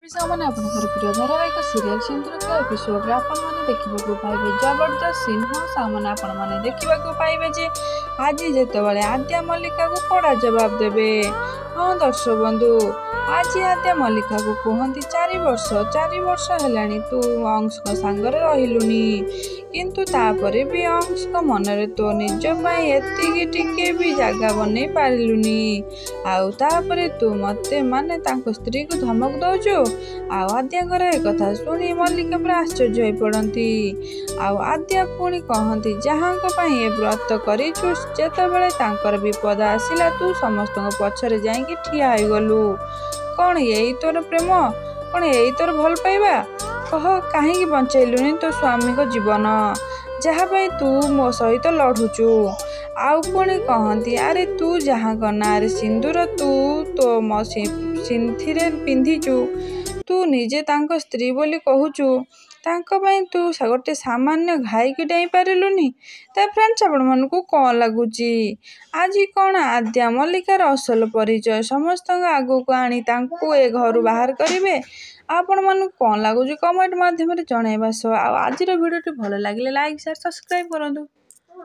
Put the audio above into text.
ସାଙ୍ଗମାନେ ଆପଣଙ୍କର ପ୍ରିୟ ଧାରାବାହିକ ସିରିଏଲ ସିନ୍ଦୁରଙ୍କ ଏପିସୋଡରେ ଆପଣମାନେ ଦେଖିବାକୁ ପାଇବେ ଜବରଦସ୍ତ ସିନ୍। ହଁ ସାଙ୍ଗମାନେ ଆପଣମାନେ ଦେଖିବାକୁ ପାଇବେ ଯେ ଆଜି ଯେତେବେଳେ ଆଦ୍ୟା ମଲ୍ଲିକାକୁ କଡ଼ା ଜବାବ ଦେବେ। ହଁ ଦର୍ଶକ ବନ୍ଧୁ, ଆଜି ଆଦ୍ୟା ମଲ୍ଲିକାକୁ କୁହନ୍ତି 4 ବର୍ଷ ହେଲାଣି ତୁ ଅଂଶଙ୍କ ସାଙ୍ଗରେ ରହିଲୁନି, କିନ୍ତୁ ତାପରେ ବି ଅଂଶଙ୍କ ମନରେ ତୋ ନିଜ ପାଇଁ ଏତିକି ଟିକେ ବି ଜାଗା ବନେଇ ପାରିଲୁନି। ଆଉ ତାପରେ ତୁ ମତେ ମାନେ ତାଙ୍କ ସ୍ତ୍ରୀକୁ ଧମକ ଦଉଛୁ। ଆଉ ଆଦ୍ୟାଙ୍କର ଏକଥା ଶୁଣି ମଲ୍ଲିକା ପୁରା ଆଶ୍ଚର୍ଯ୍ୟ ହୋଇ ପଡ଼ନ୍ତି। ଆଉ ଆଦ୍ୟା ପୁଣି କହନ୍ତି ଯାହାଙ୍କ ପାଇଁ ଏ ବ୍ରତ କରିଛୁ ଯେତେବେଳେ ତାଙ୍କର ବିପଦ ଆସିଲା ତୁ ସମସ୍ତଙ୍କ ପଛରେ ଯାଇକି ଠିଆ ହୋଇଗଲୁ। କ'ଣ ଏଇ ତୋର ପ୍ରେମ? କ'ଣ ଏଇ ତୋର ଭଲ ପାଇବା? କହ, କାହିଁକି ବଞ୍ଚେଇଲୁନି ତୋ ସ୍ୱାମୀଙ୍କ ଜୀବନ, ଯାହା ପାଇଁ ତୁ ମୋ ସହିତ ଲଢ଼ୁଛୁ? ଆଉ ପୁଣି କହନ୍ତି ଆରେ ତୁ ଯାହାଙ୍କ ନାଁରେ ସିନ୍ଦୁର ତୁ ତୋ ସିନ୍ଥିରେ ପିନ୍ଧିଛୁ, ତୁ ନିଜେ ତାଙ୍କ ସ୍ତ୍ରୀ ବୋଲି କହୁଛୁ, ତାଙ୍କ ପାଇଁ ତୁ ଗୋଟେ ସାମାନ୍ୟ ଘାଇକି ଡେଇଁ ପାରିଲୁନି। ତା ଫ୍ରେଣ୍ଡସ୍ ଆପଣମାନଙ୍କୁ କ'ଣ ଲାଗୁଛି? ଆଜି କ'ଣ ଆଦ୍ୟା ମଲ୍ଲିକାର ଅସଲ ପରିଚୟ ସମସ୍ତଙ୍କ ଆଗକୁ ଆଣି ତାଙ୍କୁ ଏ ଘରୁ ବାହାର କରିବେ? ଆପଣମାନଙ୍କୁ କ'ଣ ଲାଗୁଛି କମେଣ୍ଟ ମାଧ୍ୟମରେ ଜଣାଇବା ସହ ଆଉ ଆଜିର ଭିଡ଼ିଓଟି ଭଲ ଲାଗିଲେ ଲାଇକ୍, ସେୟାର, ସବସ୍କ୍ରାଇବ୍ କରନ୍ତୁ।